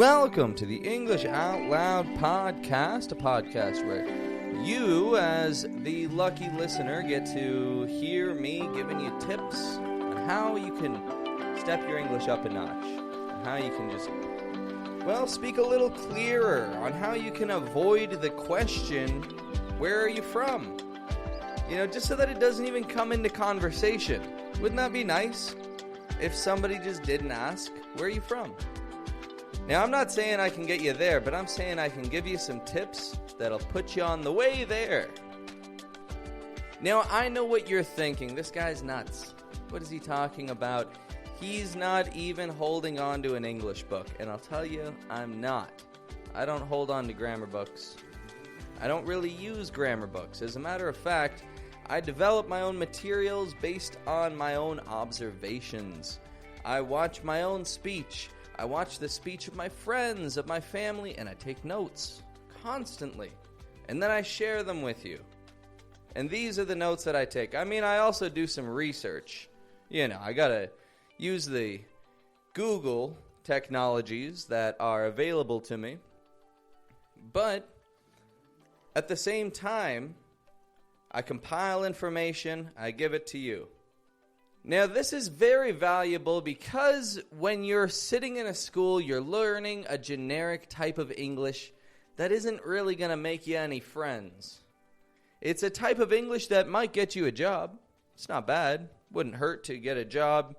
Welcome to the English Out Loud podcast, a podcast where you, as the lucky listener, get to hear me giving you tips on how you can step your English up a notch, and how you can just, speak a little clearer, on how you can avoid the question, where are you from? Just so that it doesn't even come into conversation. Wouldn't that be nice if somebody just didn't ask, where are you from? Now, I'm not saying I can get you there, but I'm saying I can give you some tips that'll put you on the way there. Now, I know what you're thinking. This guy's nuts. What is he talking about? He's not even holding on to an English book. And I'll tell you, I'm not. I don't hold on to grammar books. I don't really use grammar books. As a matter of fact, I develop my own materials based on my own observations. I watch my own speech. I watch the speech of my friends, of my family, and I take notes constantly. And then I share them with you. And these are the notes that I take. I also do some research. I gotta use the Google technologies that are available to me. But at the same time, I compile information, I give it to you. Now, this is very valuable because when you're sitting in a school, you're learning a generic type of English that isn't really going to make you any friends. It's a type of English that might get you a job. It's not bad. Wouldn't hurt to get a job.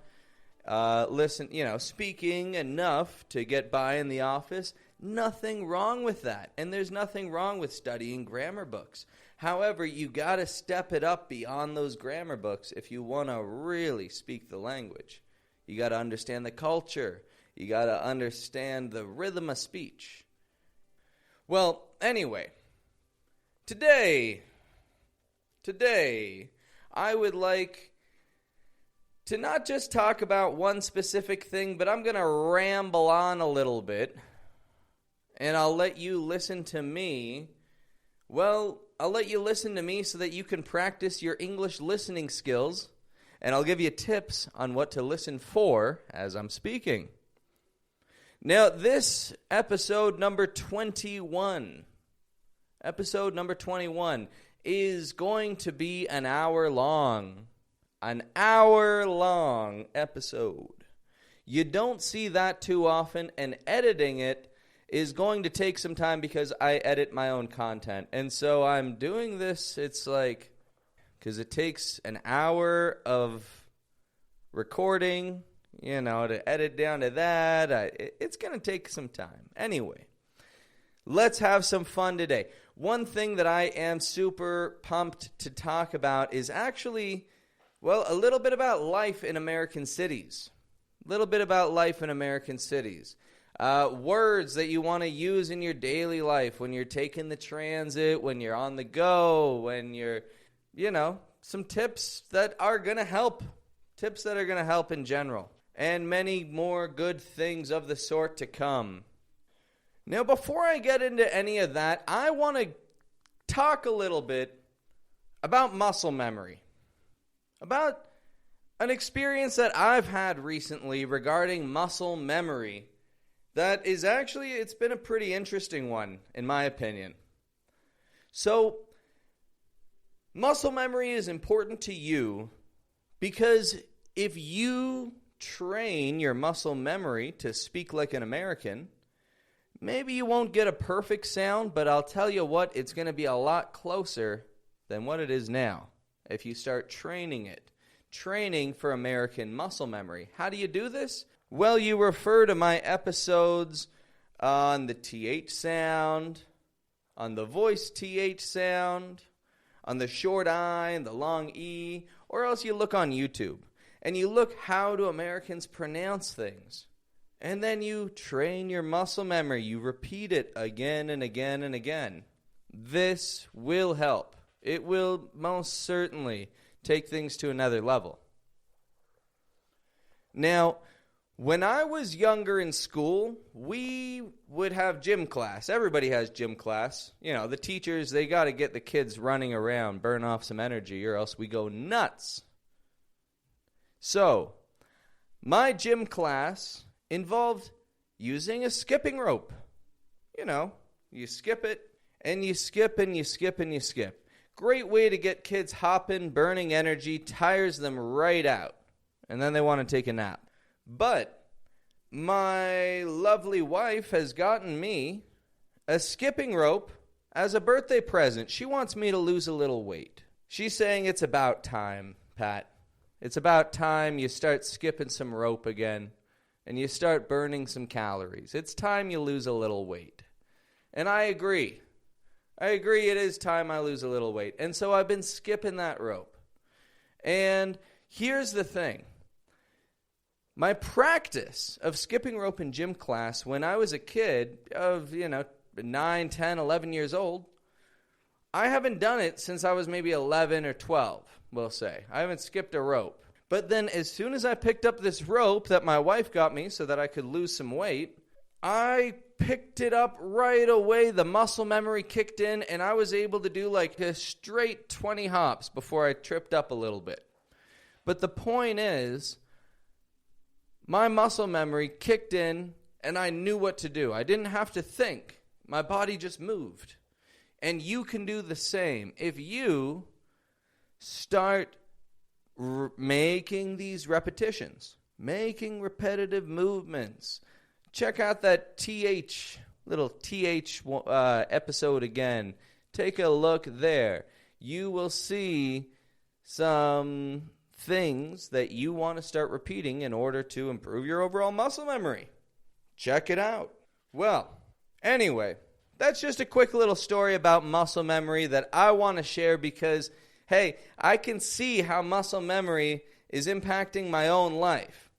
Speaking enough to get by in the office. Nothing wrong with that. And there's nothing wrong with studying grammar books. However, you got to step it up beyond those grammar books if you want to really speak the language. You got to understand the culture. You got to understand the rhythm of speech. Well, anyway, today, I would like to not just talk about one specific thing, but I'm going to ramble on a little bit, and I'll let you listen to me. I'll let you listen to me so that you can practice your English listening skills, and I'll give you tips on what to listen for as I'm speaking. Now, this episode number 21 is going to be an hour-long episode. You don't see that too often, and editing it is going to take some time because I edit my own content. And so I'm doing this, because it takes an hour of recording, to edit down to that. It's going to take some time. Anyway, let's have some fun today. One thing that I am super pumped to talk about is actually, a little bit about life in American cities. Words that you want to use in your daily life when you're taking the transit, when you're on the go, when you're, some tips that are going to help. Tips that are going to help in general. And many more good things of the sort to come. Now, before I get into any of that, I want to talk a little bit about muscle memory. About an experience that I've had recently regarding muscle memory. That is actually, it's been a pretty interesting one, in my opinion. So, muscle memory is important to you because if you train your muscle memory to speak like an American, maybe you won't get a perfect sound, but I'll tell you what, it's going to be a lot closer than what it is now if you start training it. Training for American muscle memory. How do you do this? Well, you refer to my episodes on the TH sound, on the voice TH sound, on the short I and the long E, or else you look on YouTube and you look how do Americans pronounce things. And then you train your muscle memory. You repeat it again and again and again. This will help. It will most certainly take things to another level. Now, when I was younger in school, we would have gym class. Everybody has gym class. The teachers, they got to get the kids running around, burn off some energy, or else we go nuts. So, my gym class involved using a skipping rope. You know, you skip it, and you skip, and you skip, and you skip. Great way to get kids hopping, burning energy, tires them right out. And then they want to take a nap. But my lovely wife has gotten me a skipping rope as a birthday present. She wants me to lose a little weight. She's saying it's about time, Pat. It's about time you start skipping some rope again and you start burning some calories. It's time you lose a little weight. And I agree. It is time I lose a little weight. And so I've been skipping that rope. And here's the thing. My practice of skipping rope in gym class when I was a kid of, 9, 10, 11 years old, I haven't done it since I was maybe 11 or 12, we'll say. I haven't skipped a rope. But then as soon as I picked up this rope that my wife got me so that I could lose some weight, I picked it up right away. The muscle memory kicked in, and I was able to do like a straight 20 hops before I tripped up a little bit. But the point is, my muscle memory kicked in, and I knew what to do. I didn't have to think. My body just moved. And you can do the same. If you start making these repetitions, making repetitive movements, check out that little TH episode again. Take a look there. You will see some things that you want to start repeating in order to improve your overall muscle memory. Check it out. Well, anyway, that's just a quick little story about muscle memory that I want to share because, hey, I can see how muscle memory is impacting my own life.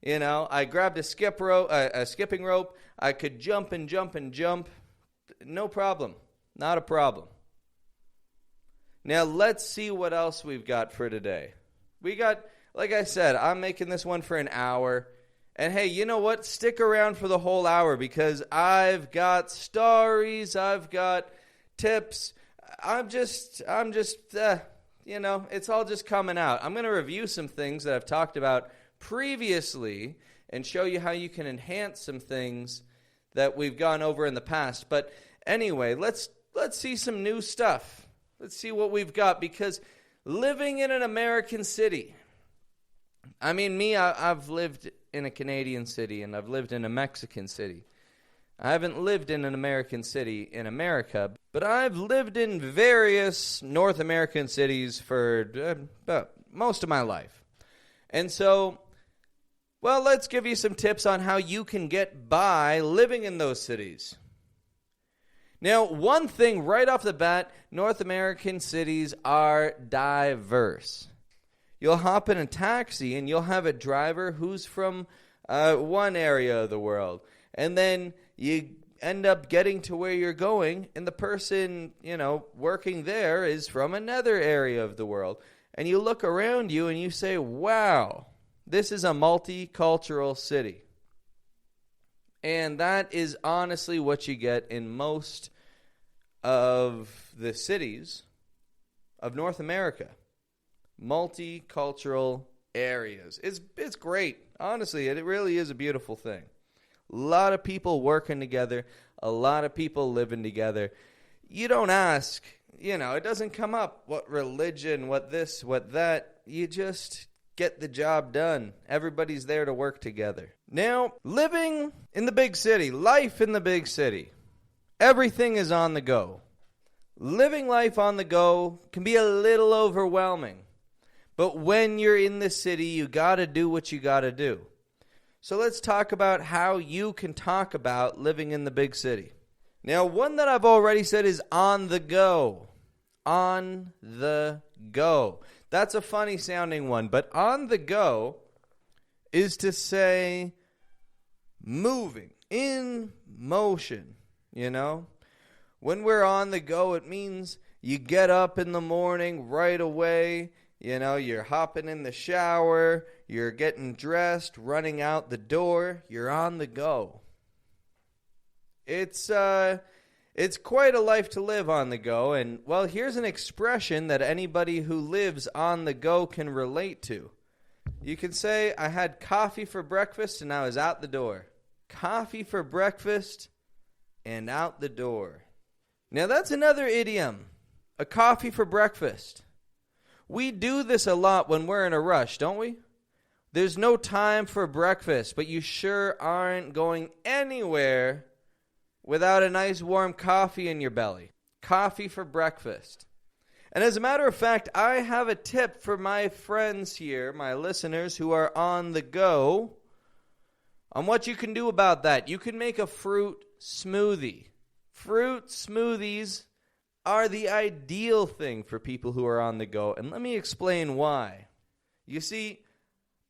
You know, I grabbed a skipping rope. I could jump and jump and jump. No problem. Not a problem. Now, let's see what else we've got for today. We got, like I said, I'm making this one for an hour. And hey, you know what? Stick around for the whole hour because I've got stories, I've got tips. it's all just coming out. I'm going to review some things that I've talked about previously and show you how you can enhance some things that we've gone over in the past. But anyway, let's see some new stuff. Let's see what we've got because living in an American city. I mean, I've lived in a Canadian city and I've lived in a Mexican city. I haven't lived in an American city in America, but I've lived in various North American cities for most of my life. And so, well, let's give you some tips on how you can get by living in those cities. Now, one thing right off the bat, North American cities are diverse. You'll hop in a taxi and you'll have a driver who's from one area of the world. And then you end up getting to where you're going and the person, working there is from another area of the world. And you look around you and you say, wow, this is a multicultural city. And that is honestly what you get in most of the cities of North America. Multicultural areas. It's great. Honestly, it really is a beautiful thing. A lot of people working together, a lot of people living together. You don't ask, it doesn't come up what religion, what this, what that. You just get the job done. Everybody's there to work together. Now, living in the big city, life in the big city, everything is on the go. Living life on the go can be a little overwhelming. But when you're in the city, you got to do what you got to do. So let's talk about how you can talk about living in the big city. Now, one that I've already said is on the go. On the go. That's a funny sounding one, but on the go is to say moving, in motion, When we're on the go, it means you get up in the morning right away, you're hopping in the shower, you're getting dressed, running out the door, you're on the go. It's quite a life to live on the go, and, well, here's an expression that anybody who lives on the go can relate to. You can say, I had coffee for breakfast and I was out the door. coffee for breakfast, and out the door. Now that's another idiom, a coffee for breakfast. We do this a lot when we're in a rush, don't we? There's no time for breakfast, but you sure aren't going anywhere without a nice warm coffee in your belly. Coffee for breakfast. And as a matter of fact, I have a tip for my friends here, my listeners who are on the go, on what you can do about that. You can make a fruit smoothie. Fruit smoothies are the ideal thing for people who are on the go. And let me explain why. You see,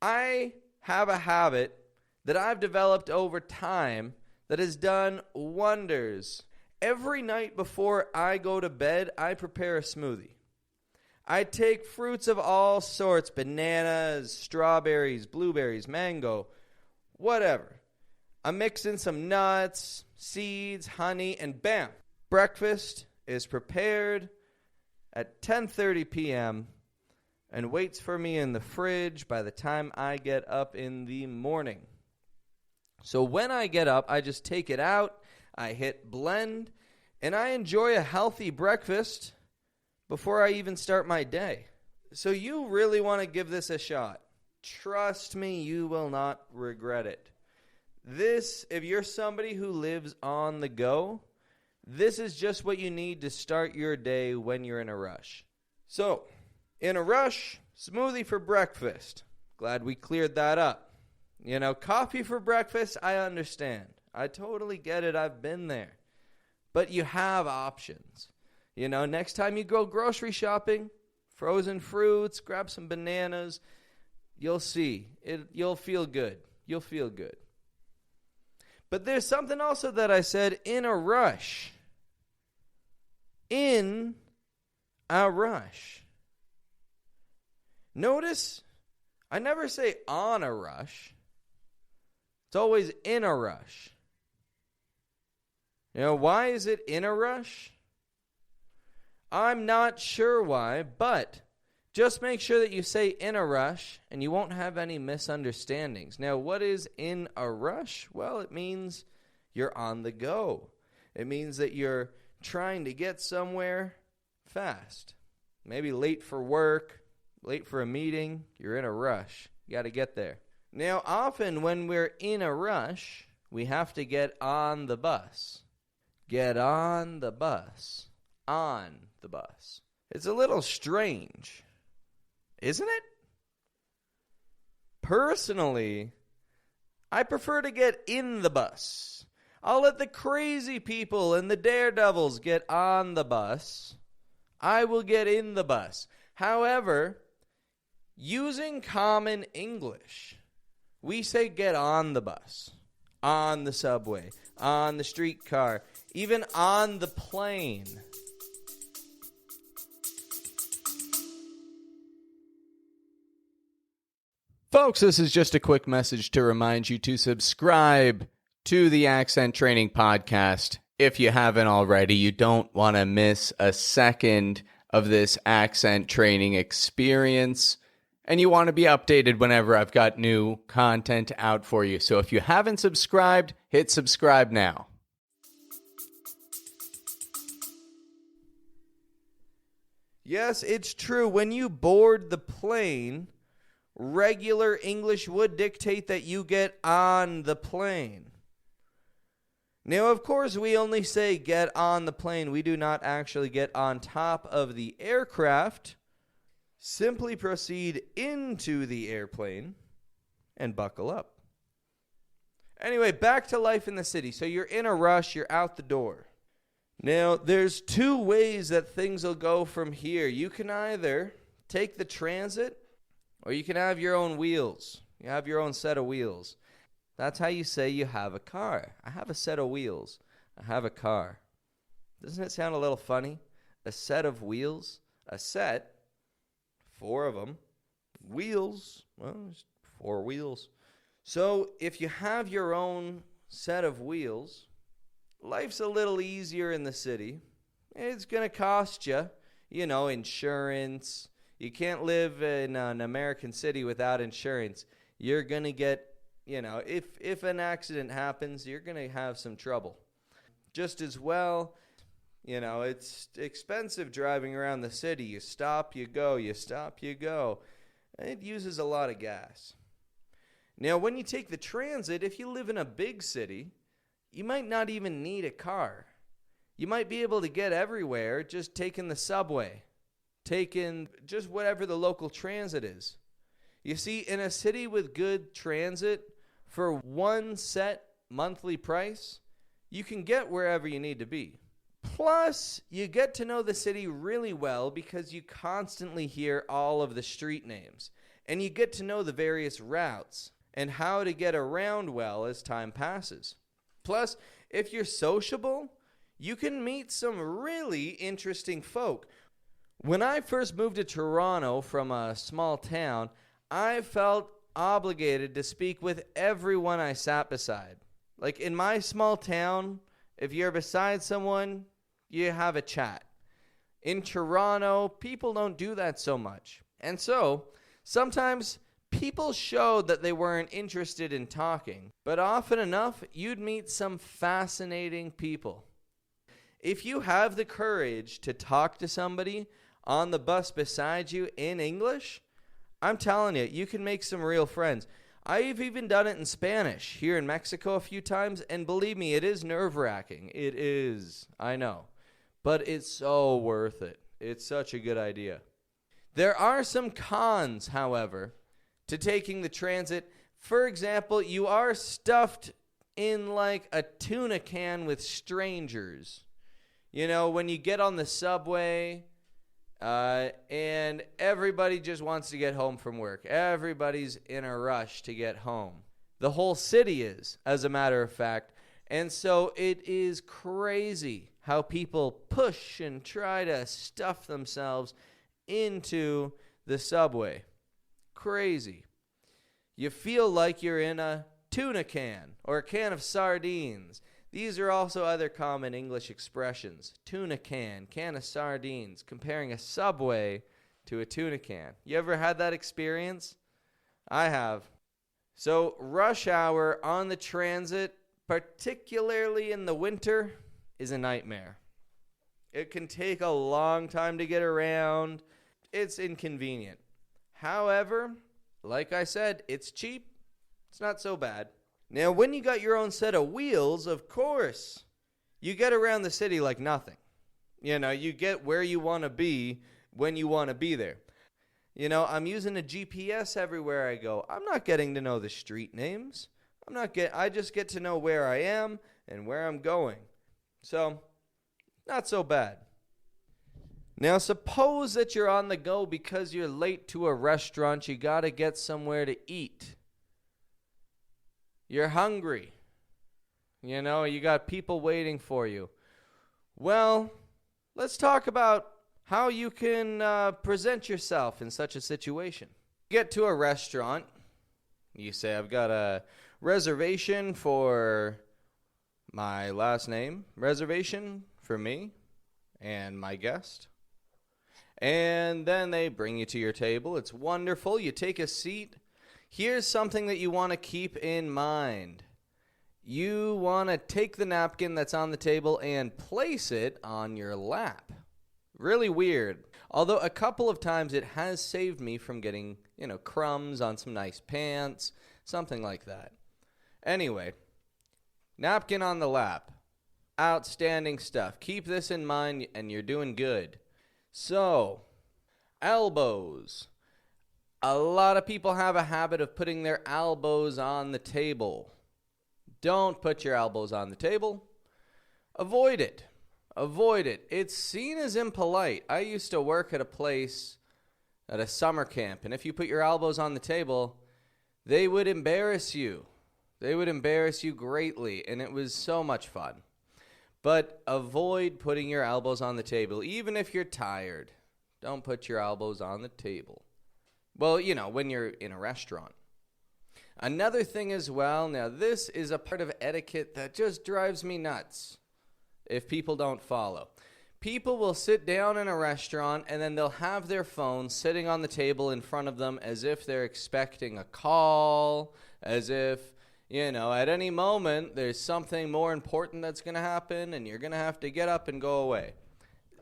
I have a habit that I've developed over time that has done wonders. Every night before I go to bed, I prepare a smoothie. I take fruits of all sorts, bananas, strawberries, blueberries, mango, whatever. I mix in some nuts, seeds, honey, and bam, breakfast is prepared at 10:30 p.m. and waits for me in the fridge by the time I get up in the morning. So when I get up, I just take it out, I hit blend, and I enjoy a healthy breakfast before I even start my day. So you really want to give this a shot. Trust me, you will not regret it. This, if you're somebody who lives on the go, this is just what you need to start your day when you're in a rush. So, in a rush, smoothie for breakfast. Glad we cleared that up. You know, coffee for breakfast, I understand. I totally get it. I've been there. But you have options. You know, next time you go grocery shopping, frozen fruits, grab some bananas, you'll see. You'll feel good. You'll feel good. But there's something also that I said, in a rush. In a rush. Notice, I never say on a rush. It's always in a rush. You know, why is it in a rush? I'm not sure why, but just make sure that you say in a rush and you won't have any misunderstandings. Now, what is in a rush? Well, it means you're on the go. It means that you're trying to get somewhere fast. Maybe late for work, late for a meeting. You're in a rush. You got to get there. Now, often when we're in a rush, we have to get on the bus. Get on the bus. On the bus. It's a little strange, isn't it? Personally, I prefer to get in the bus. I'll let the crazy people and the daredevils get on the bus. I will get in the bus. However, using common English, we say get on the bus, on the subway, on the streetcar, even on the plane. Folks, this is just a quick message to remind you to subscribe to the Accent Training Podcast. If you haven't already, you don't want to miss a second of this accent training experience. And you want to be updated whenever I've got new content out for you. So if you haven't subscribed, hit subscribe now. Yes, it's true. When you board the plane, regular English would dictate that you get on the plane. Now, of course, we only say get on the plane. We do not actually get on top of the aircraft. Simply proceed into the airplane and buckle up. Anyway, back to life in the city. So you're in a rush, you're out the door. Now, there's two ways that things will go from here. You can either take the transit or you can have your own wheels. You have your own set of wheels. That's how you say you have a car. I have a set of wheels. I have a car. Doesn't it sound a little funny? A set of wheels? A set? 4 of them. Wheels, well, there's 4 wheels. So if you have your own set of wheels, life's a little easier in the city. It's going to cost you, insurance. You can't live in an American city without insurance. You're going to get if an accident happens, you're going to have some trouble. Just as well, it's expensive driving around the city. You stop, you go, you stop, you go. It uses a lot of gas. Now, when you take the transit, if you live in a big city, you might not even need a car. You might be able to get everywhere just taking the subway, taking just whatever the local transit is. You see, in a city with good transit, for one set monthly price, you can get wherever you need to be. Plus, you get to know the city really well because you constantly hear all of the street names, and you get to know the various routes and how to get around well as time passes. Plus, if you're sociable, you can meet some really interesting folk. When I first moved to Toronto from a small town, I felt obligated to speak with everyone I sat beside. Like in my small town, if you're beside someone, you have a chat. In Toronto, people don't do that so much. And so, sometimes people showed that they weren't interested in talking, but often enough, you'd meet some fascinating people. If you have the courage to talk to somebody on the bus beside you in English, I'm telling you, you can make some real friends. I've even done it in Spanish here in Mexico a few times, and believe me, it is nerve-wracking. It is, I know. But it's so worth it. It's such a good idea. There are some cons, however, to taking the transit. For example, you are stuffed in like a tuna can with strangers. When you get on the subway, and everybody just wants to get home from work. Everybody's in a rush to get home. The whole city is, as a matter of fact. And so it is crazy how people push and try to stuff themselves into the subway. Crazy. You feel like you're in a tuna can or a can of sardines. These are also other common English expressions. Tuna can of sardines, comparing a subway to a tuna can. You ever had that experience? I have. So rush hour on the transit, particularly in the winter, is a nightmare. It can take a long time to get around. It's inconvenient. However, like I said, it's cheap. It's not so bad. Now, when you got your own set of wheels, of course, you get around the city like nothing. You get where you want to be when you want to be there. I'm using a GPS everywhere I go. I'm not getting to know the street names. I just get to know where I am and where I'm going. So, not so bad. Now, suppose that you're on the go because you're late to a restaurant. You got to get somewhere to eat. You're hungry. You got people waiting for you. Well, let's talk about how you can present yourself in such a situation. You get to a restaurant. You say, I've got a reservation for my last name, reservation for me and my guest. And then they bring you to your table. It's wonderful. You take a seat. Here's something that you want to keep in mind. You want to take the napkin that's on the table and place it on your lap. Really weird. Although a couple of times it has saved me from getting, crumbs on some nice pants, something like that. Anyway, napkin on the lap. Outstanding stuff. Keep this in mind and you're doing good. So, elbows. A lot of people have a habit of putting their elbows on the table. Don't put your elbows on the table. Avoid it. Avoid it. It's seen as impolite. I used to work at a place at a summer camp, and if you put your elbows on the table, they would embarrass you. They would embarrass you greatly, and it was so much fun. But avoid putting your elbows on the table, even if you're tired. Don't put your elbows on the table. Well, when you're in a restaurant. Another thing as well, now this is a part of etiquette that just drives me nuts if people don't follow. People will sit down in a restaurant and then they'll have their phone sitting on the table in front of them as if they're expecting a call, as if At any moment, there's something more important that's going to happen, and you're going to have to get up and go away.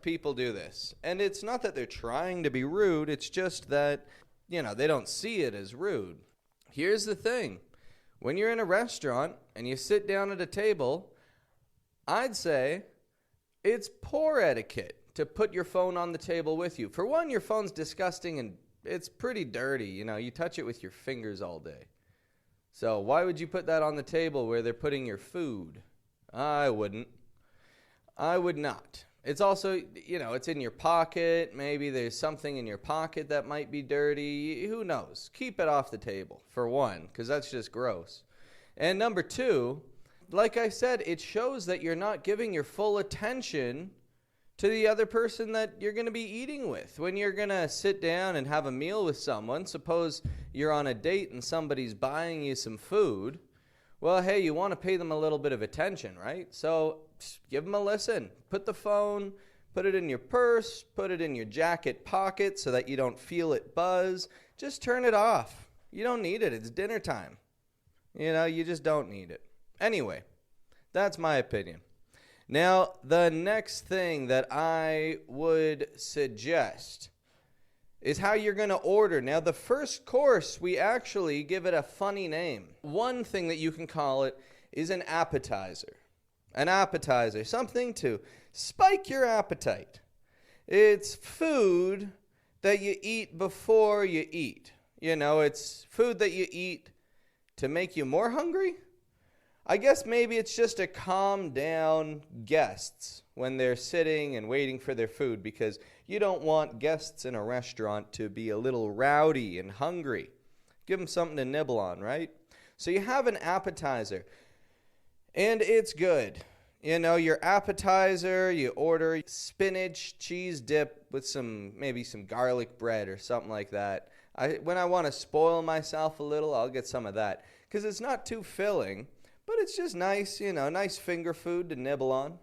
People do this. And it's not that they're trying to be rude, it's just that, they don't see it as rude. Here's the thing. When you're in a restaurant and you sit down at a table, I'd say it's poor etiquette to put your phone on the table with you. For one, your phone's disgusting and it's pretty dirty. You touch it with your fingers all day. So why would you put that on the table where they're putting your food? I wouldn't. I would not. It's also, it's in your pocket. Maybe there's something in your pocket that might be dirty. Who knows? Keep it off the table, for one, because that's just gross. And number two, like I said, it shows that you're not giving your full attention to the other person that you're going to be eating with. When you're going to sit down and have a meal with someone, suppose you're on a date and somebody's buying you some food, well, hey, you want to pay them a little bit of attention, right? So give them a listen. Put the phone, put it in your purse, put it in your jacket pocket so that you don't feel it buzz. Just turn it off. You don't need it. It's dinner time. You just don't need it. Anyway, that's my opinion. Now, the next thing that I would suggest is how you're going to order. Now, the first course, we actually give it a funny name. One thing that you can call it is an appetizer. An appetizer, something to spike your appetite. It's food that you eat before you eat. It's food that you eat to make you more hungry. I guess maybe it's just to calm down guests when they're sitting and waiting for their food, because you don't want guests in a restaurant to be a little rowdy and hungry. Give them something to nibble on, right? So you have an appetizer, and it's good. Your appetizer, you order spinach cheese dip with maybe some garlic bread or something like that. When I want to spoil myself a little, I'll get some of that, because it's not too filling. But it's just nice, nice finger food to nibble on.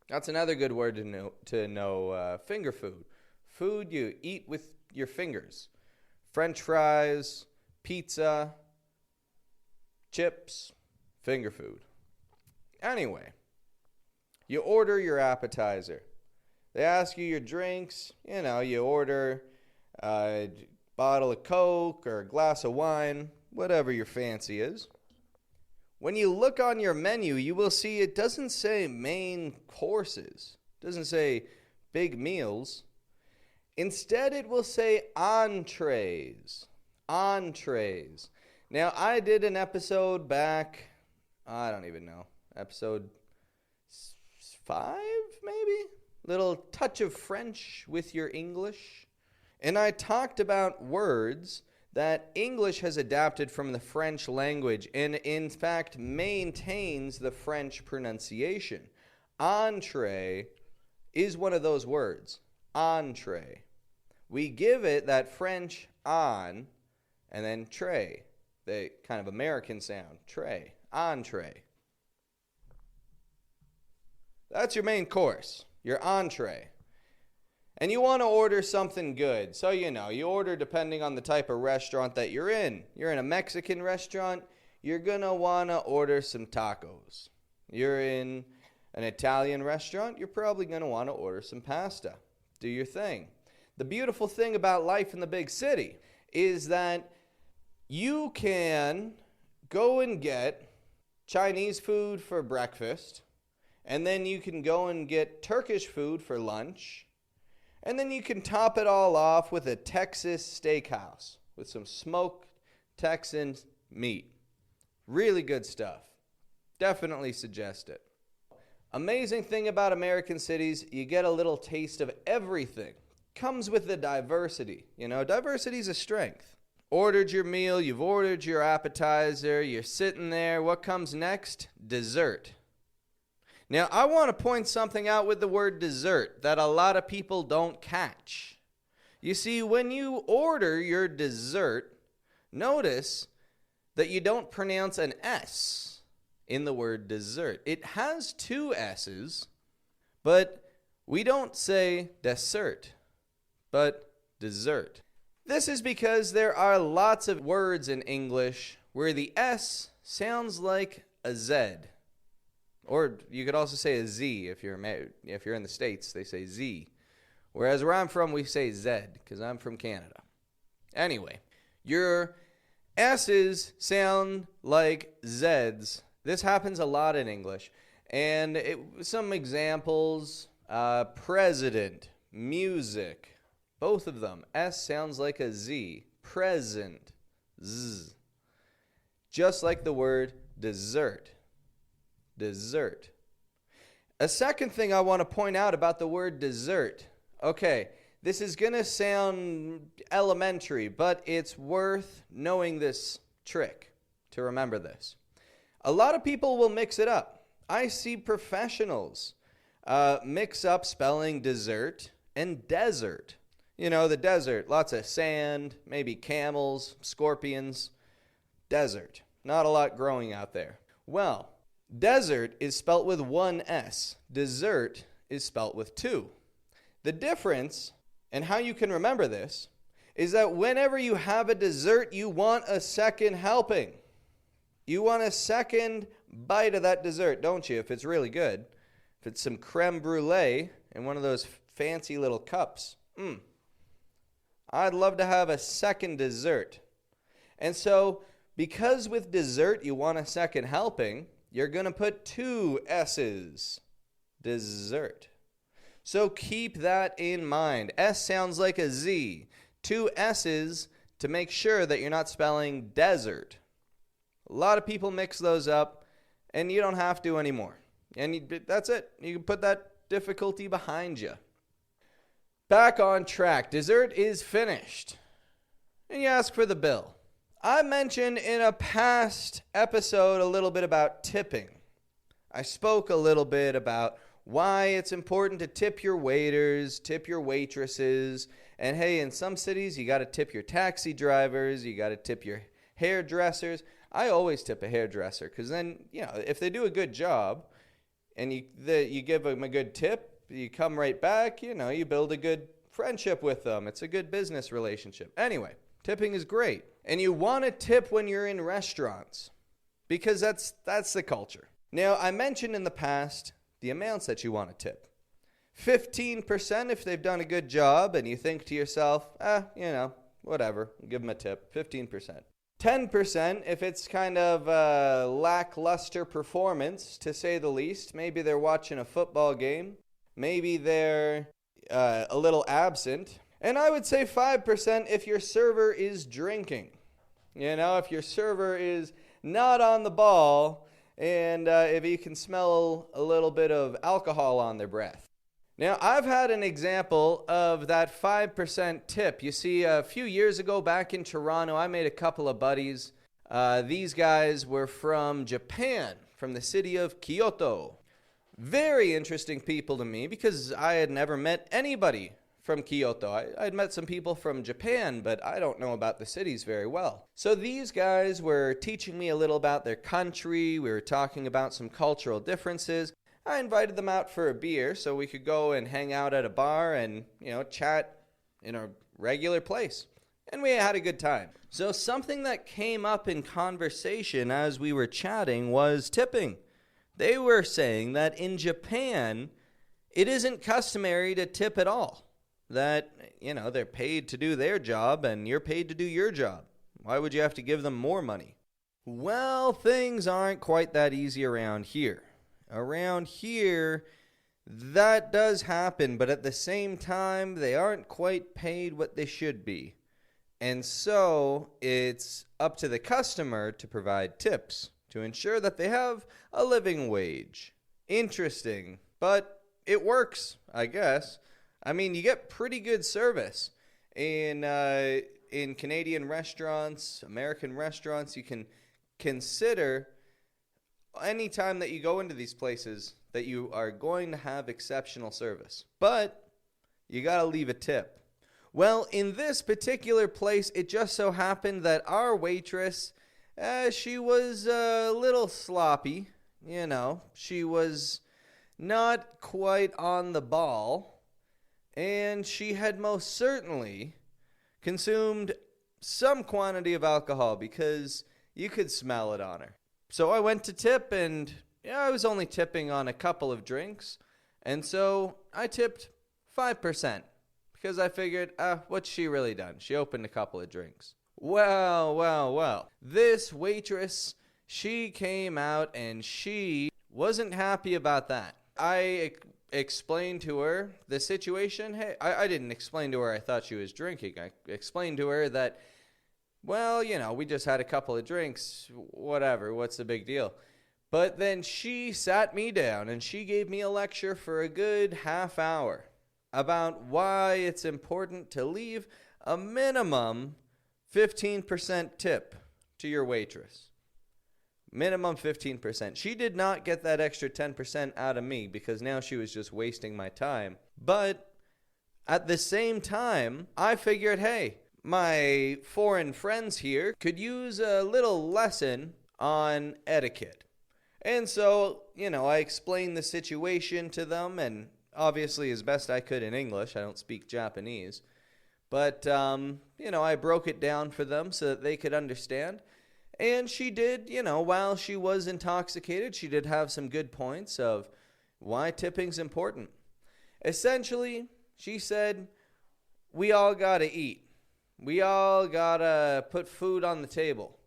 That's another good word to know, finger food. Food you eat with your fingers. French fries, pizza, chips, finger food. Anyway, you order your appetizer. They ask you your drinks. You order a bottle of Coke or a glass of wine, whatever your fancy is. When you look on your menu, you will see it doesn't say main courses. It doesn't say big meals. Instead, it will say entrees. Entrees. Now, I did an episode back, I don't even know, episode 5, maybe? Little touch of French with your English. And I talked about words that English has adapted from the French language and, in fact, maintains the French pronunciation. Entree is one of those words. Entree. We give it that French on and then tray, the kind of American sound. Tray. Entree. That's your main course, your entree. And you want to order something good. So, you order depending on the type of restaurant that you're in. You're in a Mexican restaurant, you're going to want to order some tacos. You're in an Italian restaurant, you're probably going to want to order some pasta. Do your thing. The beautiful thing about life in the big city is that you can go and get Chinese food for breakfast, and then you can go and get Turkish food for lunch. And then you can top it all off with a Texas steakhouse with some smoked Texan meat. Really good stuff. Definitely suggest it. Amazing thing about American cities, you get a little taste of everything. Comes with the diversity. Diversity is a strength. Ordered your meal, you've ordered your appetizer, you're sitting there. What comes next? Dessert. Now, I want to point something out with the word dessert that a lot of people don't catch. You see, when you order your dessert, notice that you don't pronounce an S in the word dessert. It has 2 S's, but we don't say dessert, but dessert. This is because there are lots of words in English where the S sounds like a Z. Or you could also say a Z if you're in the States, they say Z. Whereas where I'm from, we say Z because I'm from Canada. Anyway, your S's sound like Z's. This happens a lot in English. And some examples, president, music, both of them. S sounds like a Z. Present, Z. Just like the word dessert. Dessert. A second thing I want to point out about the word dessert. Okay, this is going to sound elementary, but it's worth knowing this trick to remember this. A lot of people will mix it up. I see professionals mix up spelling dessert and desert. You know, the desert, lots of sand, maybe camels, scorpions. Desert. Not a lot growing out there. Well, desert is spelt with one S. Dessert is spelt with two. The difference, and how you can remember this, is that whenever you have a dessert, you want a second helping. You want a second bite of that dessert, don't you, if it's really good? If it's some creme brulee in one of those fancy little cups. I'd love to have a second dessert. And so, because with dessert you want a second helping, you're going to put two S's. Dessert. So keep that in mind. S sounds like a Z. Two S's to make sure that you're not spelling desert. A lot of people mix those up, and you don't have to anymore. And that's it. You can put that difficulty behind you. Back on track. Dessert is finished. And you ask for the bill. I mentioned in a past episode a little bit about tipping. I spoke a little bit about why it's important to tip your waiters, tip your waitresses, and hey, in some cities you got to tip your taxi drivers, you got to tip your hairdressers. I always tip a hairdresser because then, you know, if they do a good job and you give them a good tip, you come right back, you know, you build a good friendship with them. It's a good business relationship. Anyway, tipping is great. And you want to tip when you're in restaurants because that's the culture. Now, I mentioned in the past the amounts that you want to tip. 15% if they've done a good job and you think to yourself, you know, whatever, give them a tip, 15%. 10% if it's kind of a lackluster performance, to say the least. Maybe they're watching a football game. Maybe they're a little absent. And I would say 5% if your server is drinking. You know, if your server is not on the ball and if you can smell a little bit of alcohol on their breath. Now, I've had an example of that 5% tip. You see, a few years ago back in Toronto, I made a couple of buddies. These guys were from Japan, from the city of Kyoto. Very interesting people to me because I had never met anybody from Kyoto. I'd met some people from Japan, but I don't know about the cities very well. So these guys were teaching me a little about their country. We were talking about some cultural differences. I invited them out for a beer so we could go and hang out at a bar and, you know, chat in a regular place. And we had a good time. So something that came up in conversation as we were chatting was tipping. They were saying that in Japan, it isn't customary to tip at all. That, you know, they're paid to do their job and you're paid to do your job. Why would you have to give them more money? Well, things aren't quite that easy around here. Around here, that does happen, but at the same time, they aren't quite paid what they should be. And so, it's up to the customer to provide tips to ensure that they have a living wage. Interesting, but it works, I guess. I mean, you get pretty good service in Canadian restaurants, American restaurants. You can consider anytime that you go into these places that you are going to have exceptional service. But you got to leave a tip. Well, in this particular place, it just so happened that our waitress, she was a little sloppy. You know, she was not quite on the ball. And she had most certainly consumed some quantity of alcohol because you could smell it on her. So I went to tip, and I was only tipping on a couple of drinks. And so I tipped 5% because I figured, what's she really done? She opened a couple of drinks. Well. This waitress, she came out and she wasn't happy about that. I explained to her the situation. Hey, I didn't explain to her I thought she was drinking. I explained to her that, well, we just had a couple of drinks. Whatever, what's the big deal? But then she sat me down and she gave me a lecture for a good half hour about why it's important to leave a minimum 15% tip to your waitress. Minimum 15%. She did not get that extra 10% out of me because now she was just wasting my time. But at the same time, I figured, hey, my foreign friends here could use a little lesson on etiquette. And so, I explained the situation to them, and obviously as best I could in English. I don't speak Japanese. But, I broke it down for them so that they could understand. And she did, while she was intoxicated, she did have some good points of why tipping's important. Essentially, she said, we all gotta eat. We all gotta put food on the table.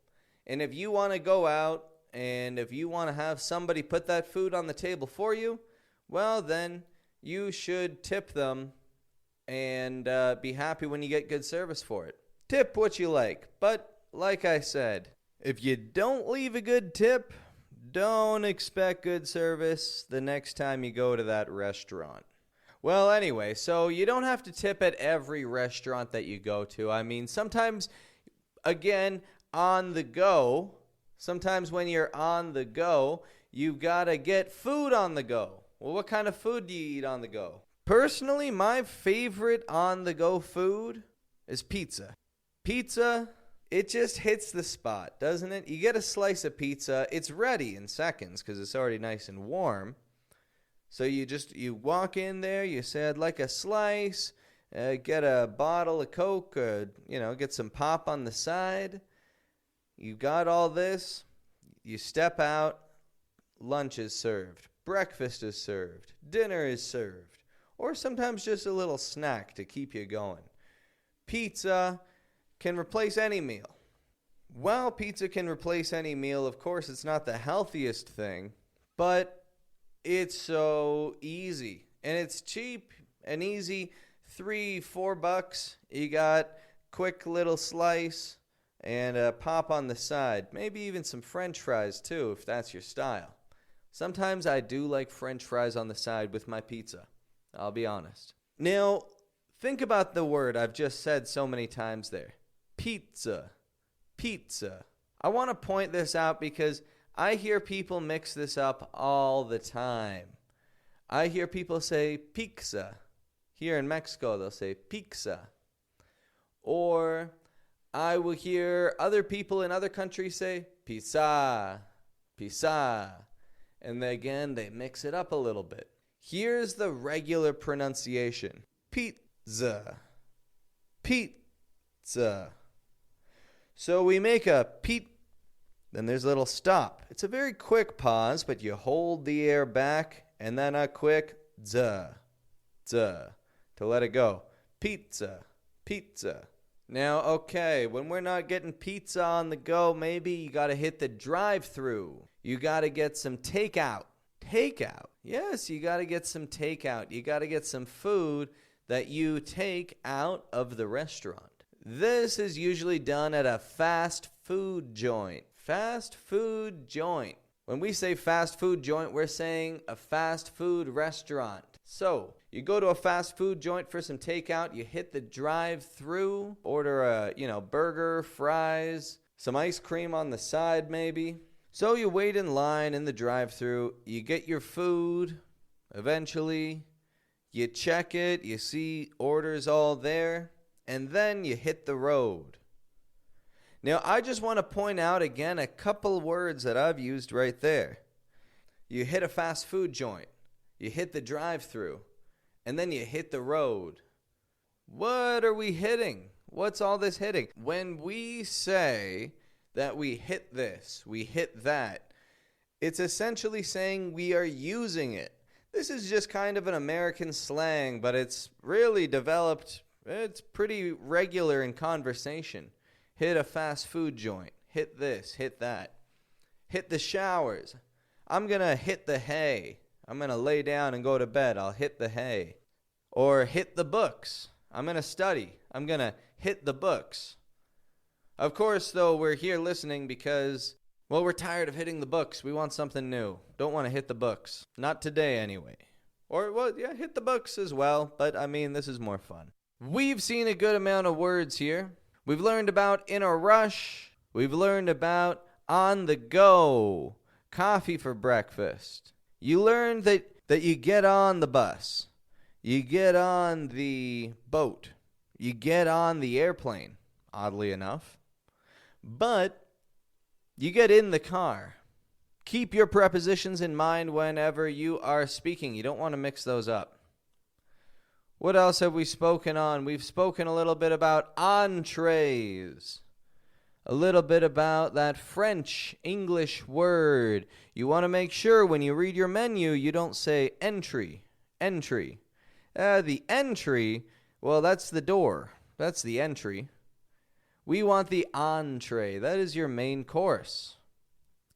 And if you want to go out and if you want to have somebody put that food on the table for you, well, then you should tip them and be happy when you get good service for it. Tip what you like. But like I said, if you don't leave a good tip, don't expect good service the next time you go to that restaurant. Well, anyway, so you don't have to tip at every restaurant that you go to. I mean, sometimes, again, on the go, sometimes when you're on the go, you've got to get food on the go. Well, what kind of food do you eat on the go? Personally, my favorite on-the-go food is pizza. Pizza, it just hits the spot, doesn't it? You get a slice of pizza, it's ready in seconds because it's already nice and warm. So you walk in there, you say, I'd like a slice, get a bottle of Coke, get some pop on the side. You got all this, you step out, lunch is served, breakfast is served, dinner is served. Or sometimes just a little snack to keep you going. Pizza can replace any meal. While pizza can replace any meal, of course, it's not the healthiest thing, but it's so easy. And it's cheap and easy. $3-4. You got quick little slice and a pop on the side. Maybe even some French fries too, if that's your style. Sometimes I do like French fries on the side with my pizza. I'll be honest. Now, think about the word I've just said so many times there. Pizza. Pizza. I want to point this out because I hear people mix this up all the time. I hear people say pizza. Here in Mexico, they'll say pizza. Or I will hear other people in other countries say pizza. Pizza. And again, they mix it up a little bit. Here's the regular pronunciation. Pizza. Pizza. So we make a pizza. Then there's a little stop. It's a very quick pause, but you hold the air back, and then a quick z to let it go. Pizza. Pizza. Now, okay, when we're not getting pizza on the go, maybe you got to hit the drive-thru. You got to get some takeout. Takeout. Yes, you got to get some takeout. You got to get some food that you take out of the restaurant. This is usually done at a fast food joint. Fast food joint. When we say fast food joint, we're saying a fast food restaurant. So, you go to a fast food joint for some takeout, you hit the drive-thru, order a, burger, fries, some ice cream on the side maybe. So you wait in line in the drive-thru, you get your food, eventually, you check it, you see orders all there, and then you hit the road. Now, I just want to point out again a couple words that I've used right there. You hit a fast food joint, you hit the drive-thru, and then you hit the road. What are we hitting? What's all this hitting? When we say that we hit this, we hit that, It's essentially saying we are using it. This is just kind of an American slang, but it's really developed. It's pretty regular in conversation. Hit a fast food joint. Hit this, hit that. Hit the showers. I'm going to hit the hay. I'm going to lay down and go to bed. I'll hit the hay. Or hit the books. I'm going to study. I'm going to hit the books. Of course, though, we're here listening because, well, we're tired of hitting the books. We want something new. Don't want to hit the books. Not today, anyway. Or, well, yeah, hit the books as well. But, I mean, this is more fun. We've seen a good amount of words here. We've learned about in a rush. We've learned about on the go. Coffee for breakfast. You learned that you get on the bus. You get on the boat. You get on the airplane, oddly enough. But you get in the car. Keep your prepositions in mind whenever you are speaking. You don't want to mix those up. What else have we spoken on? We've spoken a little bit about entrees. A little bit about that French-English word. You want to make sure when you read your menu, you don't say entry. Entry. The entry, well, that's the door. That's the entry. We want the entree. That is your main course.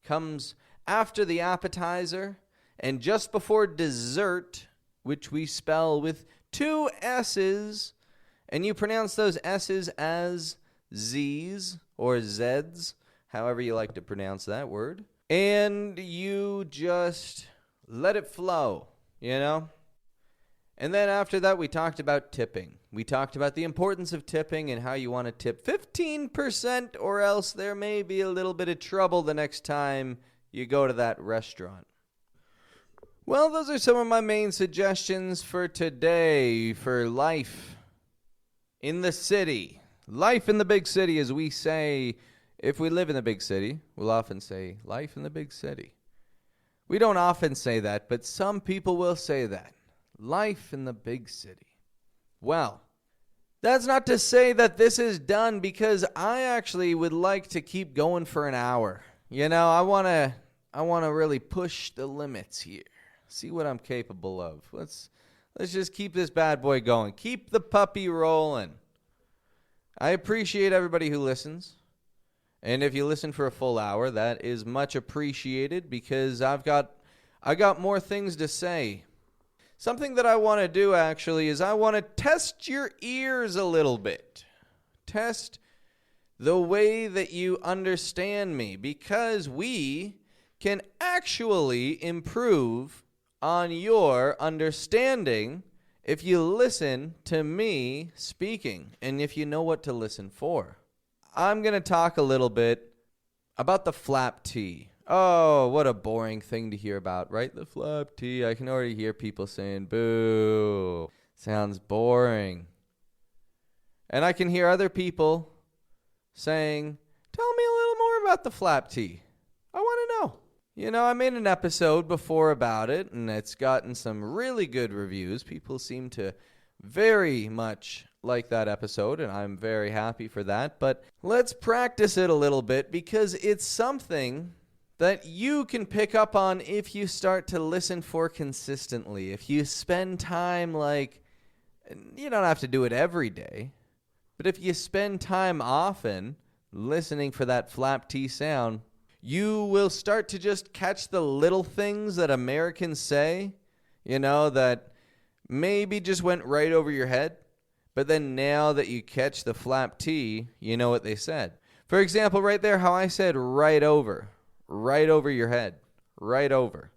Comes after the appetizer and just before dessert, which we spell with 2 S's, and you pronounce those S's as Z's or Z's, however you like to pronounce that word. And you just let it flow, you know? And then after that, we talked about tipping. We talked about the importance of tipping and how you want to tip 15%, or else there may be a little bit of trouble the next time you go to that restaurant. Well, those are some of my main suggestions for today for life in the city. Life in the big city, as we say, if we live in the big city, we'll often say life in the big city. We don't often say that, but some people will say that. Life in the big city. Well, that's not to say that this is done, because I actually would like to keep going for an hour. You know, I want to really push the limits here. See what I'm capable of. Let's just keep this bad boy going. Keep the puppy rolling. I appreciate everybody who listens. And if you listen for a full hour, that is much appreciated, because I got more things to say. Something that I want to do, actually, is I want to test your ears a little bit. Test the way that you understand me, because we can actually improve on your understanding if you listen to me speaking and if you know what to listen for. I'm going to talk a little bit about the flap T. Oh, what a boring thing to hear about, right? The flap T. I can already hear people saying, boo. Sounds boring. And I can hear other people saying, tell me a little more about the flap T. I want to know. You know, I made an episode before about it, and it's gotten some really good reviews. People seem to very much like that episode, and I'm very happy for that. But let's practice it a little bit, because it's something that you can pick up on if you start to listen for consistently. If you spend time, like, you don't have to do it every day, but if you spend time often listening for that flap T sound, you will start to just catch the little things that Americans say, you know, that maybe just went right over your head. But then now that you catch the flap T, you know what they said. For example, right there, how I said right over your head, right over.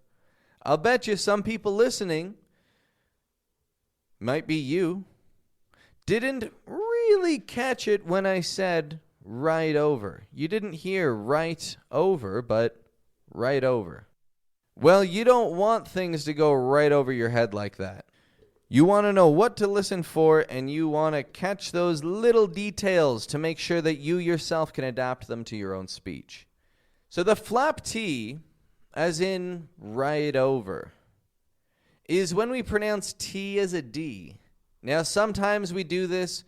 I'll bet you some people listening, might be you, didn't really catch it when I said right over. You didn't hear right over, but right over. Well, you don't want things to go right over your head like that. You want to know what to listen for, and you want to catch those little details to make sure that you yourself can adapt them to your own speech. So the flap T, as in right over, is when we pronounce T as a D. Now, sometimes we do this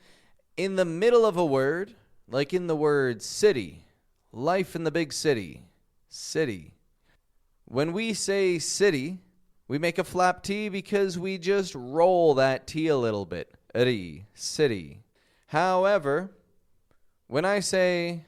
in the middle of a word, like in the word city, life in the big city, city. When we say city, we make a flap T because we just roll that T a little bit. City. However, when I say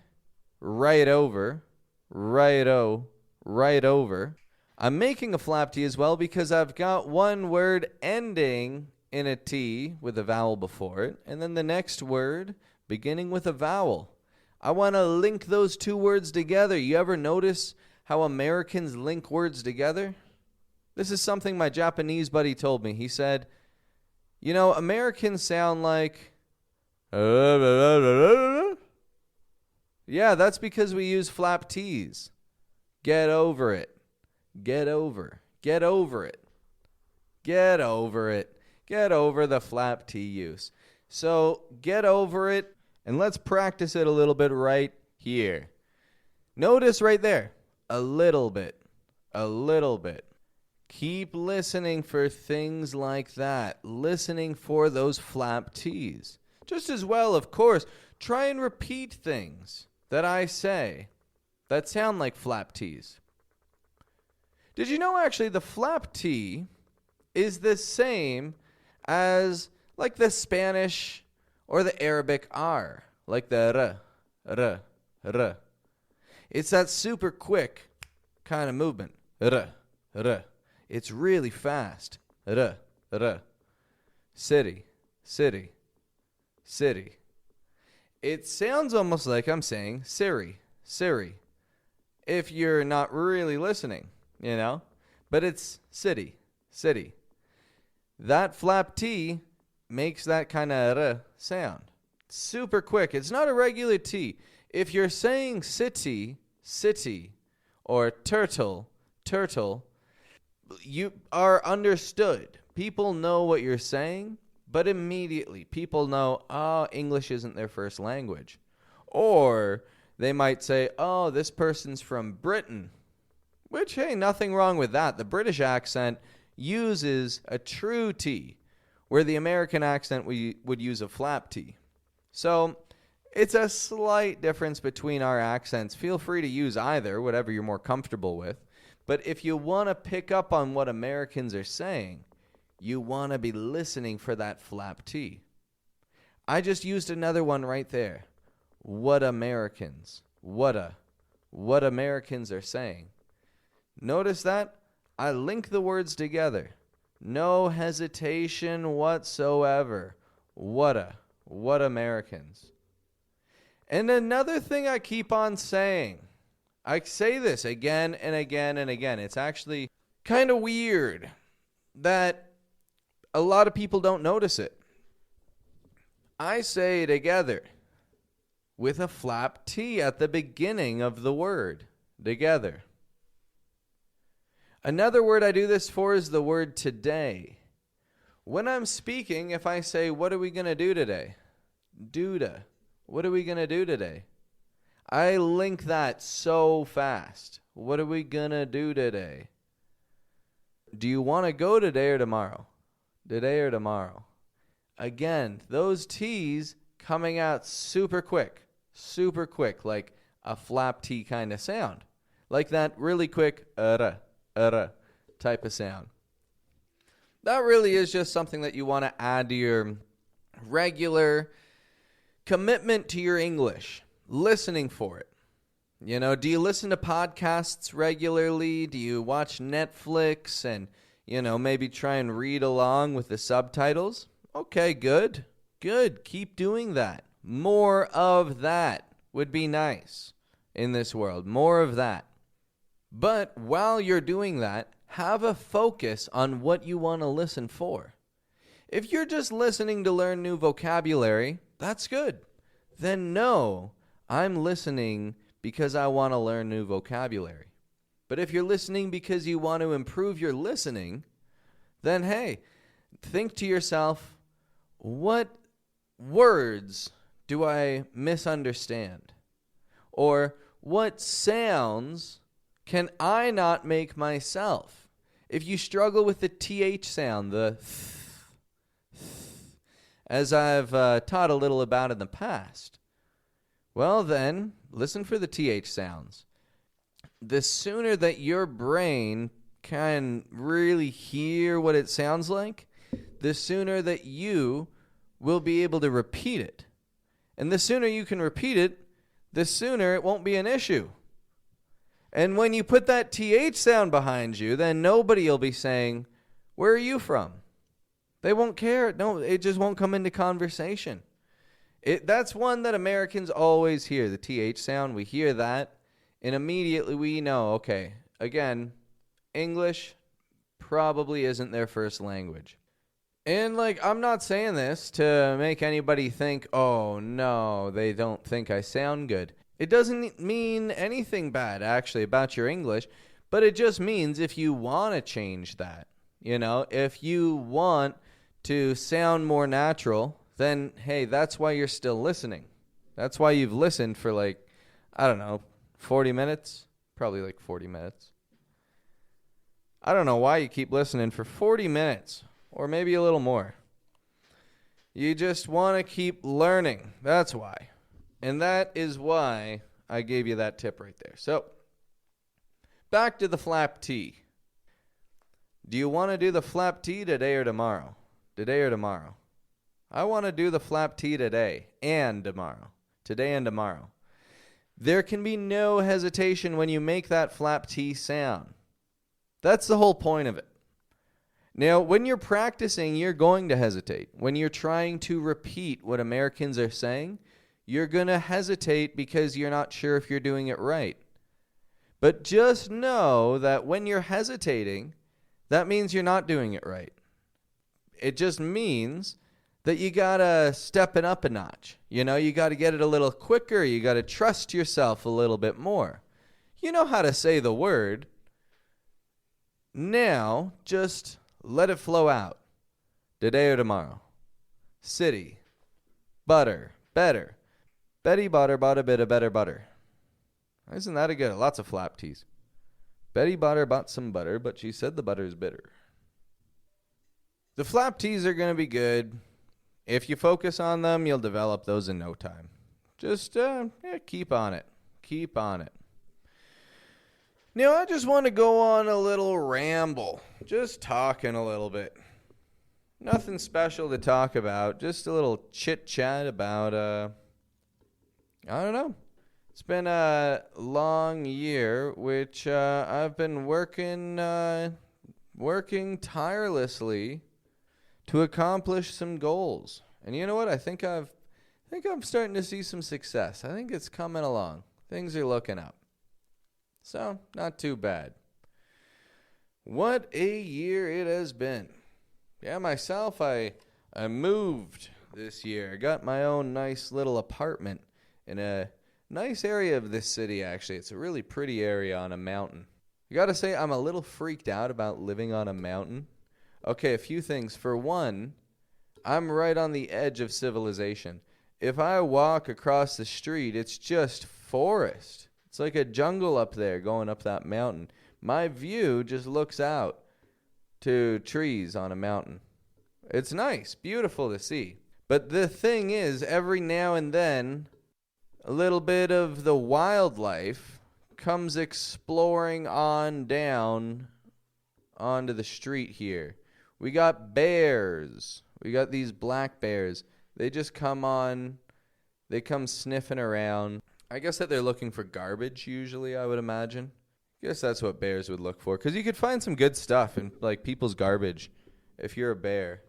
right over, right over, I'm making a flap T as well because I've got one word ending in a T with a vowel before it, and then the next word beginning with a vowel. I want to link those two words together. You ever notice how Americans link words together? This is something my Japanese buddy told me. He said, Americans sound like... Yeah, that's because we use flap T's. Get over it. Get over. Get over it. Get over it. Get over the flap T use. So get over it, and let's practice it a little bit right here. Notice right there. A little bit. A little bit. Keep listening for things like that. Listening for those flap T's. Just as well, of course, try and repeat things that I say that sound like flap T's. Did you know actually the flap T is the same as like the Spanish or the Arabic R, like the r. It's that super quick kind of movement. R. It's really fast. R. City. It sounds almost like I'm saying Siri. If you're not really listening, But it's city. That flap T makes that kind of R sound. Super quick. It's not a regular T. If you're saying city, or turtle, you are understood. People know what you're saying, but immediately people know, English isn't their first language. Or they might say, this person's from Britain. Which, hey, nothing wrong with that. The British accent uses a true T, where the American accent would use a flap T. So it's a slight difference between our accents. Feel free to use either, whatever you're more comfortable with. But if you want to pick up on what Americans are saying, you want to be listening for that flap T. I just used another one right there. What Americans. What Americans are saying. Notice that? I link the words together. No hesitation whatsoever. What Americans. And another thing I keep on saying. I say this again and again and again. It's actually kind of weird that a lot of people don't notice it. I say together with a flap T at the beginning of the word. Together. Another word I do this for is the word today. When I'm speaking, if I say, what are we going to do today? Duda. What are we going to do today? I link that so fast. What are we going to do today? Do you want to go today or tomorrow? Today or tomorrow? Again, those T's coming out super quick, like a flap T kind of sound. Like that really quick type of sound. That really is just something that you want to add to your regular commitment to your English. Listening for it. Do you listen to podcasts regularly? Do you watch Netflix and, maybe try and read along with the subtitles? Okay, good. Keep doing that. More of that would be nice in this world. More of that. But while you're doing that, have a focus on what you want to listen for. If you're just listening to learn new vocabulary, that's good. Then no, I'm listening because I want to learn new vocabulary. But if you're listening because you want to improve your listening, then hey, think to yourself, what words do I misunderstand? Or what sounds can I not make myself? If you struggle with the TH sound, the as I've taught a little about in the past, well then, listen for the TH sounds. the sooner that your brain can really hear what it sounds like, the sooner that you will be able to repeat it. And the sooner you can repeat it, the sooner it won't be an issue. And when you put that TH sound behind you, then nobody will be saying, "Where are you from?" They won't care. No, it just won't come into conversation. That's one that Americans always hear, the TH sound. We hear that, and immediately we know, okay, again, English probably isn't their first language. And, I'm not saying this to make anybody think, oh, no, they don't think I sound good. It doesn't mean anything bad, actually, about your English, but it just means if you want to change that, if you want to sound more natural, then, hey, that's why you're still listening. That's why you've listened for, 40 minutes? Probably 40 minutes. I don't know why you keep listening for 40 minutes. Or maybe a little more. You just want to keep learning. That's why. And that is why I gave you that tip right there. So, back to the flap T. Do you want to do the flap T today or tomorrow? Today or tomorrow? I want to do the flap T today and tomorrow. Today and tomorrow. There can be no hesitation when you make that flap T sound. That's the whole point of it. Now, when you're practicing, you're going to hesitate. When you're trying to repeat what Americans are saying, you're going to hesitate because you're not sure if you're doing it right. But just know that when you're hesitating, that means you're not doing it right. It just means that you got to step it up a notch. You got to get it a little quicker. You got to trust yourself a little bit more. You know how to say the word. Now, just let it flow out. Today or tomorrow. City. Butter. Better. Betty butter bought a bit of better butter. Isn't that a good? Lots of flap T's. Betty butter bought some butter, but she said the butter's bitter. The flap T's are going to be good. If you focus on them, you'll develop those in no time. Just keep on it. Keep on it. Now, I just want to go on a little ramble. Just talking a little bit. Nothing special to talk about. Just a little chit-chat about, I don't know. It's been a long year, which I've been working tirelessly to accomplish some goals. And you know what? I think I'm starting to see some success. I think it's coming along. Things are looking up. So, not too bad. What a year it has been. Yeah, myself, I moved this year. I got my own nice little apartment in a nice area of this city, actually. It's a really pretty area on a mountain. You got to say, I'm a little freaked out about living on a mountain. Okay, a few things. For one, I'm right on the edge of civilization. If I walk across the street, it's just forest. It's like a jungle up there going up that mountain. My view just looks out to trees on a mountain. It's nice, beautiful to see. But the thing is, every now and then, a little bit of the wildlife comes exploring on down onto the street here. We got bears. We got these black bears. They just come on. They come sniffing around. I guess that they're looking for garbage, usually, I would imagine. I guess that's what bears would look for. Because you could find some good stuff in, people's garbage if you're a bear.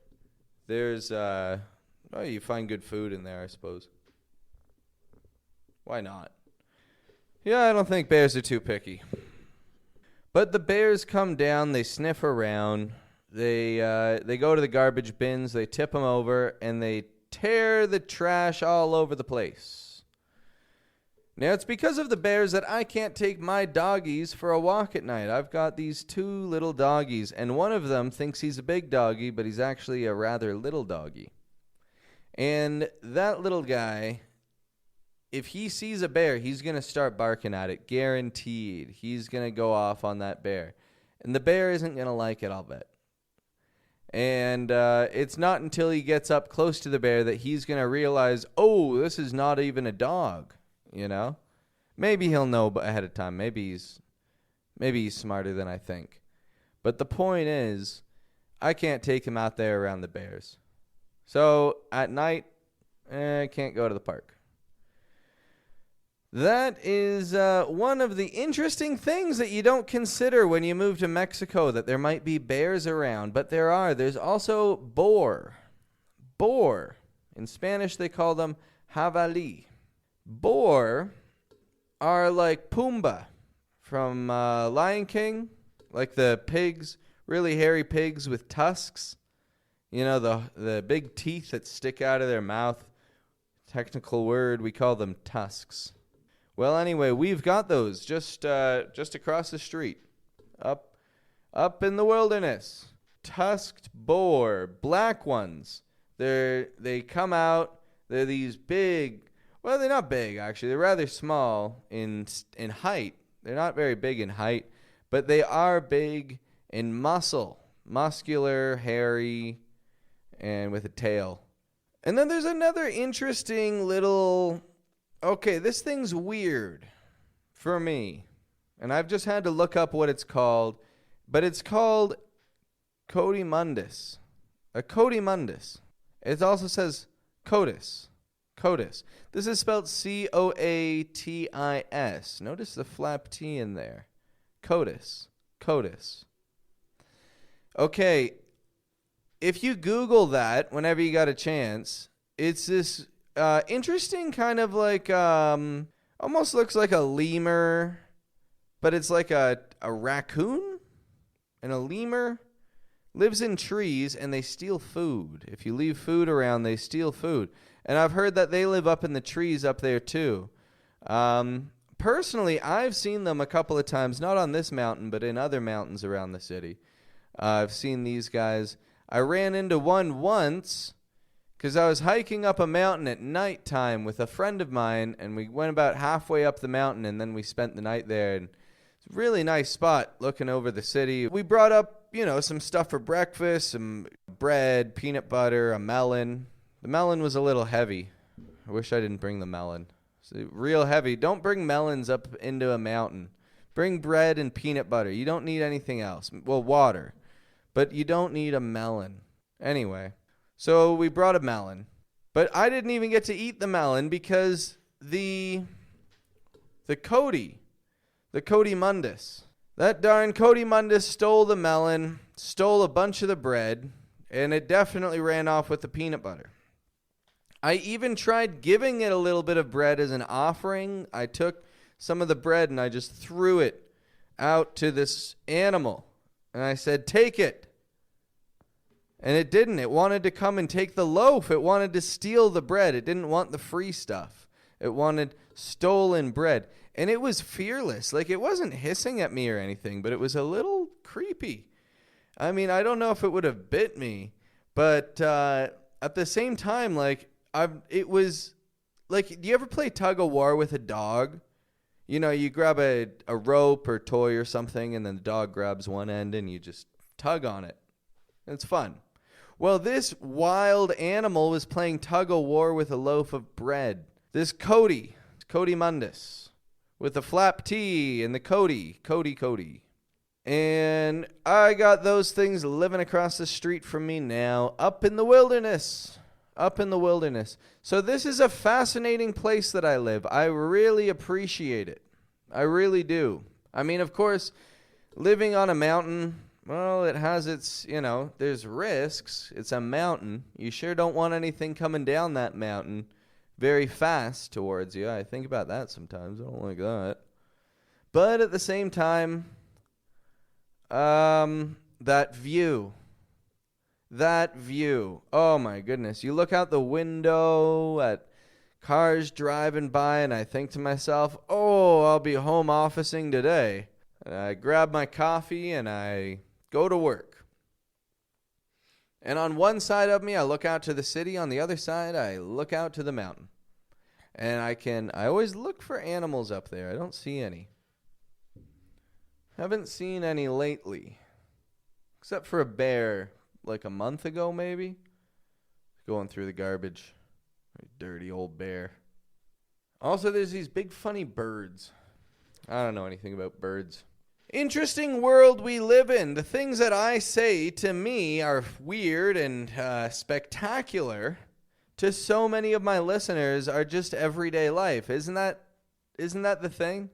There's, you find good food in there, I suppose. Why not? Yeah, I don't think bears are too picky. But the bears come down, they sniff around, they go to the garbage bins, they tip them over, and they tear the trash all over the place. Now, it's because of the bears that I can't take my doggies for a walk at night. I've got these two little doggies, and one of them thinks he's a big doggy, but he's actually a rather little doggy. And that little guy, if he sees a bear, he's going to start barking at it. Guaranteed. He's going to go off on that bear. And the bear isn't going to like it, I'll bet. And it's not until he gets up close to the bear that he's going to realize, oh, this is not even a dog. Maybe he'll know ahead of time. Maybe he's Maybe he's smarter than I think. But the point is, I can't take him out there around the bears. So at night, I can't go to the park. That is one of the interesting things that you don't consider when you move to Mexico, that there might be bears around. But there are. There's also boar. Boar. In Spanish, they call them jabalí. Boar are like Pumbaa from Lion King, like the pigs, really hairy pigs with tusks. You know, the big teeth that stick out of their mouth. Technical word, we call them tusks. Well, anyway, we've got those just across the street, up in the wilderness. Tusked boar, black ones. They come out. They're these big. Well, they're not big actually. They're rather small in height. They're not very big in height, but they are big in muscular, hairy, and with a tail. And then there's another interesting little. Okay, this thing's weird for me, and I've just had to look up what it's called, but it's called Coatimundus. A Coatimundus. It also says Coatis. Coatis. This is spelled Coatis. Notice the flap T in there. Coatis. Coatis. Okay, if you Google that whenever you got a chance, it's this interesting kind of like, almost looks like a lemur, but it's like a raccoon. And a lemur lives in trees and they steal food. If you leave food around, they steal food. And I've heard that they live up in the trees up there too. Personally, I've seen them a couple of times, not on this mountain, but in other mountains around the city. I've seen these guys. I ran into one once because I was hiking up a mountain at nighttime with a friend of mine, and we went about halfway up the mountain, and then we spent the night there. And it's a really nice spot looking over the city. We brought up, some stuff for breakfast, some bread, peanut butter, a melon. The melon was a little heavy. I wish I didn't bring the melon. It's real heavy. Don't bring melons up into a mountain. Bring bread and peanut butter. You don't need anything else. Well, water. But you don't need a melon. Anyway, so we brought a melon. But I didn't even get to eat the melon because the Coatimundus, that darn Coatimundus stole the melon, stole a bunch of the bread, and it definitely ran off with the peanut butter. I even tried giving it a little bit of bread as an offering. I took some of the bread and I just threw it out to this animal. And I said, take it. And it didn't. It wanted to come and take the loaf. It wanted to steal the bread. It didn't want the free stuff. It wanted stolen bread. And it was fearless. Like, it wasn't hissing at me or anything, but it was a little creepy. I mean, I don't know if it would have bit me, but at the same time, it was like, do you ever play tug of war with a dog? You grab a rope or toy or something, and then the dog grabs one end and you just tug on it. It's fun. Well, this wild animal was playing tug of war with a loaf of bread. This Coatimundus, with the flap T and the Cody. And I got those things living across the street from me now, up in the wilderness. So this is a fascinating place that I live. I really appreciate it. I really do. I mean, of course, living on a mountain, well, it has its, there's risks. It's a mountain. You sure don't want anything coming down that mountain very fast towards you. I think about that sometimes. I don't like that. But at the same time, that view. Oh my goodness. You look out the window at cars driving by and I think to myself, oh, I'll be home officing today. And I grab my coffee and I go to work. And on one side of me, I look out to the city. On the other side, I look out to the mountain. And I always look for animals up there. I don't see any. Haven't seen any lately. Except for a bear, like a month ago maybe. Going through the garbage. Dirty old bear. Also, there's these big funny birds. I don't know anything about birds. Interesting world we live in. The things that I say to me are weird and spectacular. To so many of my listeners are just everyday life. Isn't that the thing?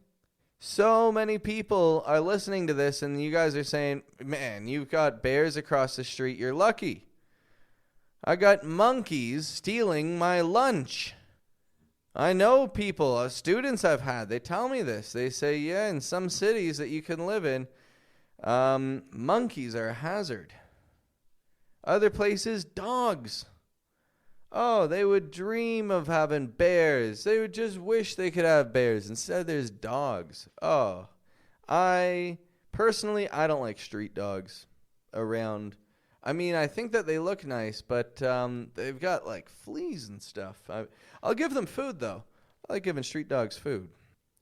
So many people are listening to this and you guys are saying, man, you've got bears across the street. You're lucky. I got monkeys stealing my lunch. I know people, students I've had, they tell me this. They say, yeah, in some cities that you can live in, monkeys are a hazard. Other places, dogs. Oh, they would dream of having bears. They would just wish they could have bears. Instead, there's dogs. Oh, I don't like street dogs around. I mean, I think that they look nice, but they've got like fleas and stuff. I'll give them food, though. I like giving street dogs food.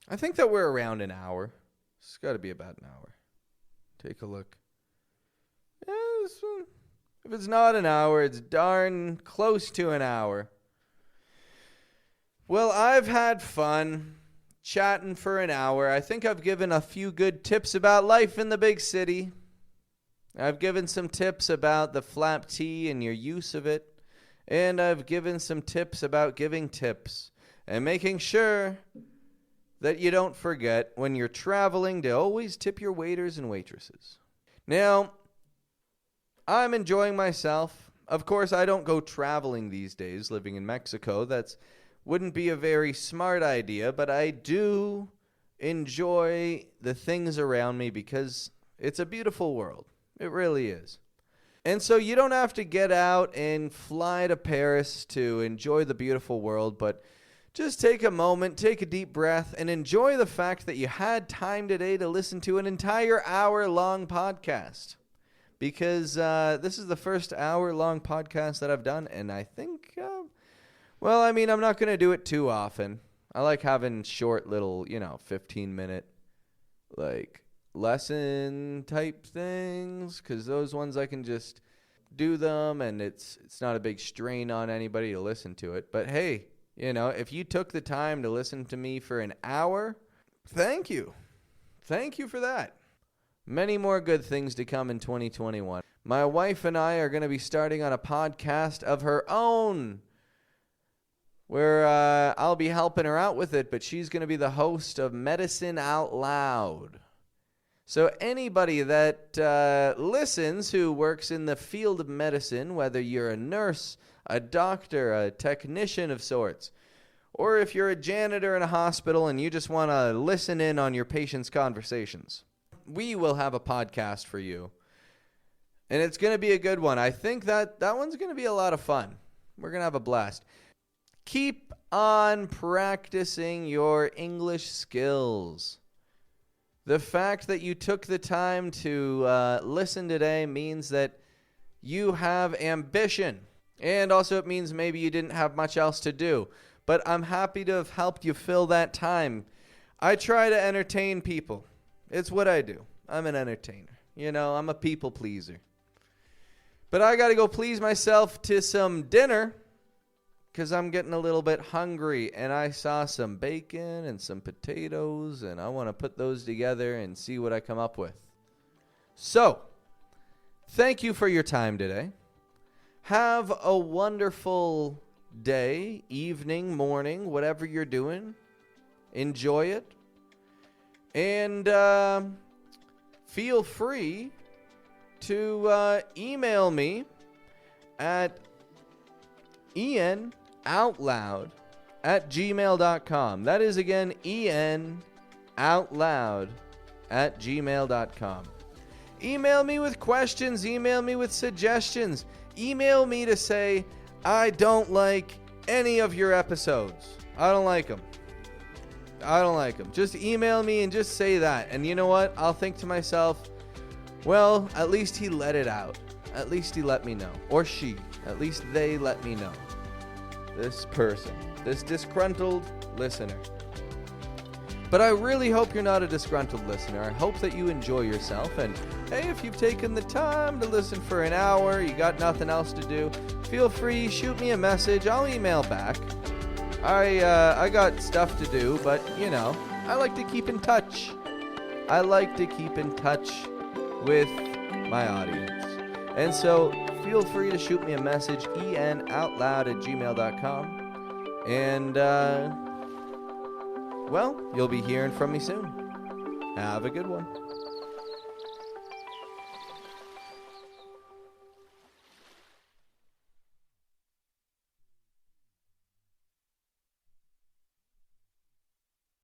I think that we're around an hour. It's got to be about an hour. Take a look. Yeah, if it's not an hour, it's darn close to an hour. Well, I've had fun chatting for an hour. I think I've given a few good tips about life in the big city. I've given some tips about the flap tea and your use of it. And I've given some tips about giving tips and making sure that you don't forget when you're traveling to always tip your waiters and waitresses. Now, I'm enjoying myself. Of course, I don't go traveling these days living in Mexico. That wouldn't be a very smart idea, but I do enjoy the things around me because it's a beautiful world. It really is. And so you don't have to get out and fly to Paris to enjoy the beautiful world, but just take a moment, take a deep breath, and enjoy the fact that you had time today to listen to an entire hour-long podcast. Because this is the first hour-long podcast that I've done, and I think, I'm not going to do it too often. I like having short little, 15-minute, lesson type things, because those ones I can just do them and it's not a big strain on anybody to listen to it. But hey, if you took the time to listen to me for an hour, thank you for that. Many more good things to come in 2021. My wife and I are going to be starting on a podcast of her own where I'll be helping her out with it, but she's going to be the host of Medicine Out Loud. So anybody that listens who works in the field of medicine, whether you're a nurse, a doctor, a technician of sorts, or if you're a janitor in a hospital and you just want to listen in on your patients' conversations, we will have a podcast for you. And it's going to be a good one. I think that one's going to be a lot of fun. We're going to have a blast. Keep on practicing your English skills. The fact that you took the time to listen today means that you have ambition. And also it means maybe you didn't have much else to do. But I'm happy to have helped you fill that time. I try to entertain people. It's what I do. I'm an entertainer. I'm a people pleaser. But I got to go please myself to some dinner because I'm getting a little bit hungry, and I saw some bacon and some potatoes, and I want to put those together and see what I come up with. So, thank you for your time today. Have a wonderful day, evening, morning, whatever you're doing. Enjoy it. And feel free to email me at ianoutloud@gmail.com. That is, again, ianoutloud@gmail.com. Email me with questions. Email me with suggestions. Email me to say, I don't like any of your episodes. I don't like them. Just email me and just say that. And you know what? I'll think to myself, well, at least he let it out. At least he let me know. Or she. At least they let me know. This person. This disgruntled listener. But I really hope you're not a disgruntled listener. I hope that you enjoy yourself. And hey, if you've taken the time to listen for an hour, you got nothing else to do, feel free, shoot me a message. I'll email back. I got stuff to do, but, I like to keep in touch. I like to keep in touch with my audience. And so feel free to shoot me a message, enoutloud@gmail.com. And, well, you'll be hearing from me soon. Have a good one.